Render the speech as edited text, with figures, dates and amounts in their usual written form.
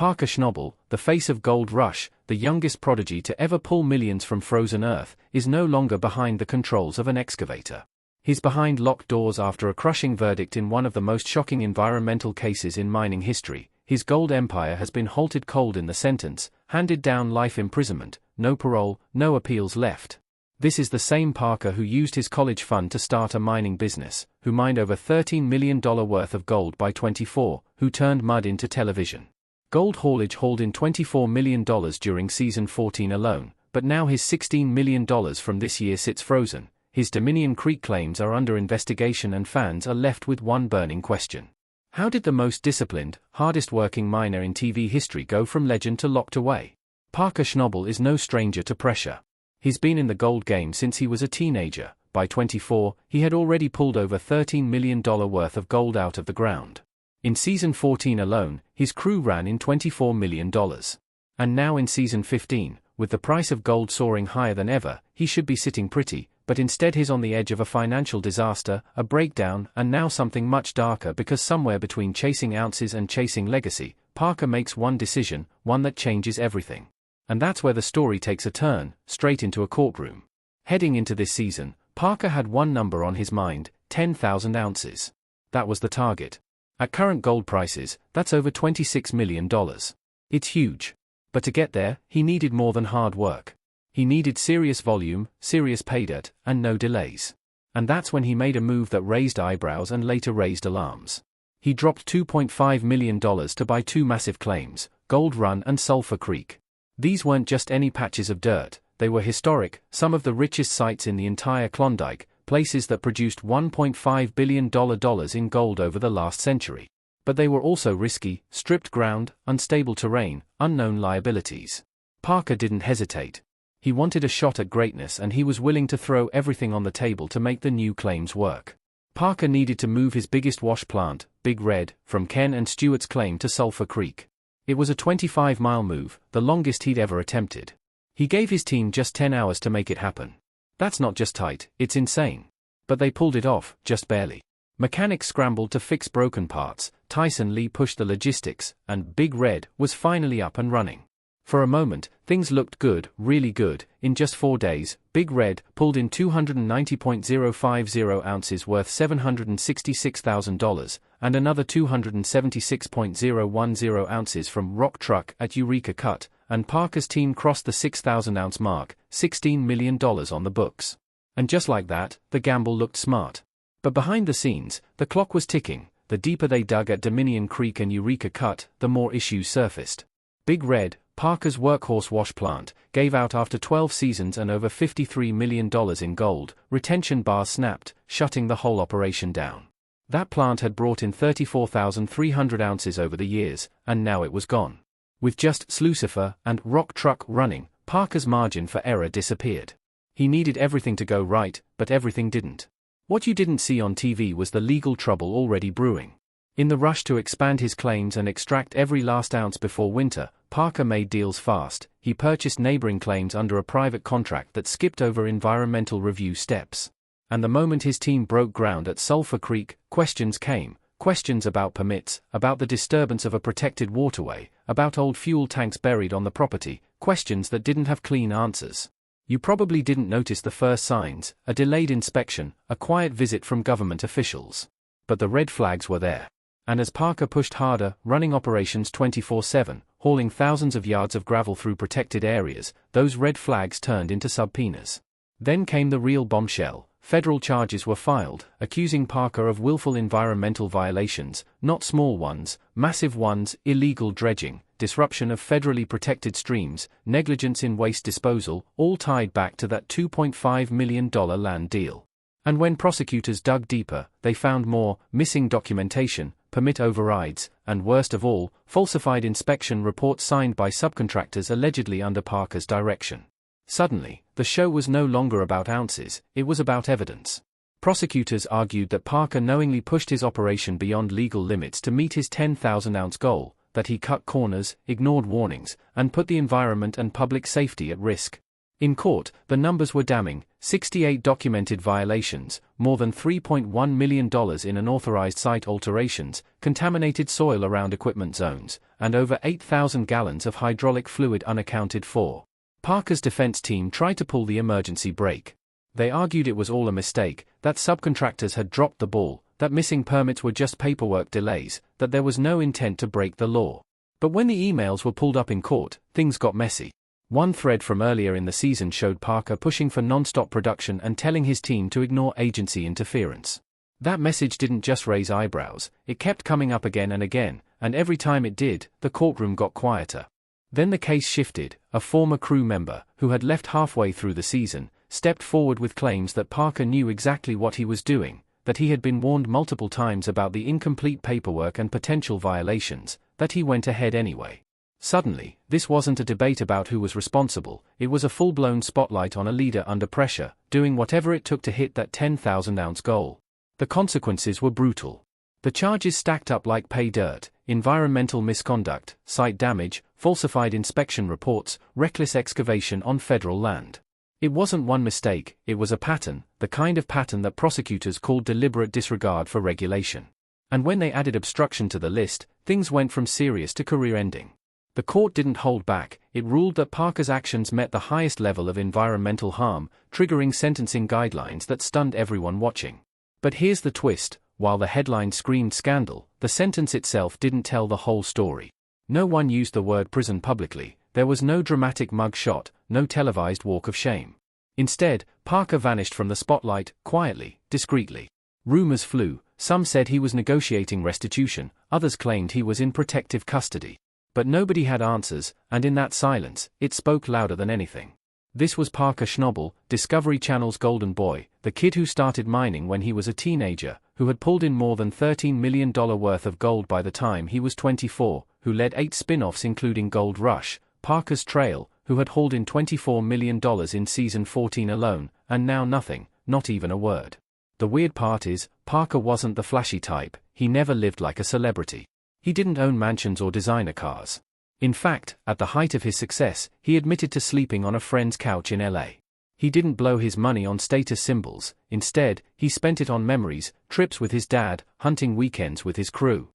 Parker Schnabel, the face of Gold Rush, the youngest prodigy to ever pull millions from frozen earth, is no longer behind the controls of an excavator. He's behind locked doors after a crushing verdict in one of the most shocking environmental cases in mining history. His gold empire has been halted cold in the sentence, handed down life imprisonment, no parole, no appeals left. This is the same Parker who used his college fund to start a mining business, who mined over $13 million worth of gold by 24, who turned mud into television. Gold haulage hauled in $24 million during season 14 alone, but now his $16 million from this year sits frozen. His Dominion Creek claims are under investigation and fans are left with one burning question. How did the most disciplined, hardest-working miner in TV history go from legend to locked away? Parker Schnabel is no stranger to pressure. He's been in the gold game since he was a teenager. By 24, he had already pulled over $13 million worth of gold out of the ground. In season 14 alone, his crew ran in $24 million. And now in season 15, with the price of gold soaring higher than ever, he should be sitting pretty, but instead he's on the edge of a financial disaster, a breakdown, and now something much darker, because somewhere between chasing ounces and chasing legacy, Parker makes one decision, one that changes everything. And that's where the story takes a turn, straight into a courtroom. Heading into this season, Parker had one number on his mind: 10,000 ounces. That was the target. At current gold prices, that's over $26 million. It's huge. But to get there, he needed more than hard work. He needed serious volume, serious pay dirt, and no delays. And that's when he made a move that raised eyebrows and later raised alarms. He dropped $2.5 million to buy two massive claims, Gold Run and Sulphur Creek. These weren't just any patches of dirt, they were historic, some of the richest sites in the entire Klondike, places that produced $1.5 billion in gold over the last century. But they were also risky, stripped ground, unstable terrain, unknown liabilities. Parker didn't hesitate. He wanted a shot at greatness, and he was willing to throw everything on the table to make the new claims work. Parker needed to move his biggest wash plant, Big Red, from Ken and Stewart's claim to Sulphur Creek. It was a 25-mile move, the longest he'd ever attempted. He gave his team just 10 hours to make it happen. That's not just tight, it's insane. But they pulled it off, just barely. Mechanics scrambled to fix broken parts, Tyson Lee pushed the logistics, and Big Red was finally up and running. For a moment, things looked good, really good. In just 4 days, Big Red pulled in 290.050 ounces worth $766,000, and another 276.010 ounces from Rock Truck at Eureka Cut, and Parker's team crossed the 6,000-ounce mark, $16 million on the books. And just like that, the gamble looked smart. But behind the scenes, the clock was ticking. The deeper they dug at Dominion Creek and Eureka Cut, the more issues surfaced. Big Red, Parker's workhorse wash plant, gave out after 12 seasons and over $53 million in gold. Retention bars snapped, shutting the whole operation down. That plant had brought in 34,300 ounces over the years, and now it was gone. With just Slucifer and Rock Truck running, Parker's margin for error disappeared. He needed everything to go right, but everything didn't. What you didn't see on TV was the legal trouble already brewing. In the rush to expand his claims and extract every last ounce before winter, Parker made deals fast. He purchased neighboring claims under a private contract that skipped over environmental review steps. And the moment his team broke ground at Sulphur Creek, questions came. Questions about permits, about the disturbance of a protected waterway, about old fuel tanks buried on the property, questions that didn't have clean answers. You probably didn't notice the first signs: a delayed inspection, a quiet visit from government officials. But the red flags were there. And as Parker pushed harder, running operations 24/7, hauling thousands of yards of gravel through protected areas, those red flags turned into subpoenas. Then came the real bombshell. Federal charges were filed, accusing Parker of willful environmental violations, not small ones, massive ones: illegal dredging, disruption of federally protected streams, negligence in waste disposal, all tied back to that $2.5 million land deal. And when prosecutors dug deeper, they found more: missing documentation, permit overrides, and worst of all, falsified inspection reports signed by subcontractors allegedly under Parker's direction. Suddenly, the show was no longer about ounces, it was about evidence. Prosecutors argued that Parker knowingly pushed his operation beyond legal limits to meet his 10,000-ounce goal, that he cut corners, ignored warnings, and put the environment and public safety at risk. In court, the numbers were damning: 68 documented violations, more than $3.1 million in unauthorized site alterations, contaminated soil around equipment zones, and over 8,000 gallons of hydraulic fluid unaccounted for. Parker's defense team tried to pull the emergency brake. They argued it was all a mistake, that subcontractors had dropped the ball, that missing permits were just paperwork delays, that there was no intent to break the law. But when the emails were pulled up in court, things got messy. One thread from earlier in the season showed Parker pushing for non-stop production and telling his team to ignore agency interference. That message didn't just raise eyebrows, it kept coming up again, and every time it did, the courtroom got quieter. Then the case shifted. A former crew member, who had left halfway through the season, stepped forward with claims that Parker knew exactly what he was doing, that he had been warned multiple times about the incomplete paperwork and potential violations, that he went ahead anyway. Suddenly, this wasn't a debate about who was responsible, it was a full-blown spotlight on a leader under pressure, doing whatever it took to hit that 10,000-ounce goal. The consequences were brutal. The charges stacked up like pay dirt: environmental misconduct, site damage, falsified inspection reports, reckless excavation on federal land. It wasn't one mistake, it was a pattern, the kind of pattern that prosecutors called deliberate disregard for regulation. And when they added obstruction to the list, things went from serious to career-ending. The court didn't hold back, it ruled that Parker's actions met the highest level of environmental harm, triggering sentencing guidelines that stunned everyone watching. But here's the twist: while the headline screamed scandal, the sentence itself didn't tell the whole story. No one used the word prison publicly, there was no dramatic mug shot, no televised walk of shame. Instead, Parker vanished from the spotlight, quietly, discreetly. Rumors flew, some said he was negotiating restitution, others claimed he was in protective custody. But nobody had answers, and in that silence, it spoke louder than anything. This was Parker Schnabel, Discovery Channel's golden boy, the kid who started mining when he was a teenager, who had pulled in more than $13 million worth of gold by the time he was 24, who led 8 spin-offs including Gold Rush, Parker's Trail, who had hauled in $24 million in season 14 alone, and now nothing, not even a word. The weird part is, Parker wasn't the flashy type, he never lived like a celebrity. He didn't own mansions or designer cars. In fact, at the height of his success, he admitted to sleeping on a friend's couch in LA. He didn't blow his money on status symbols, instead, he spent it on memories, trips with his dad, hunting weekends with his crew.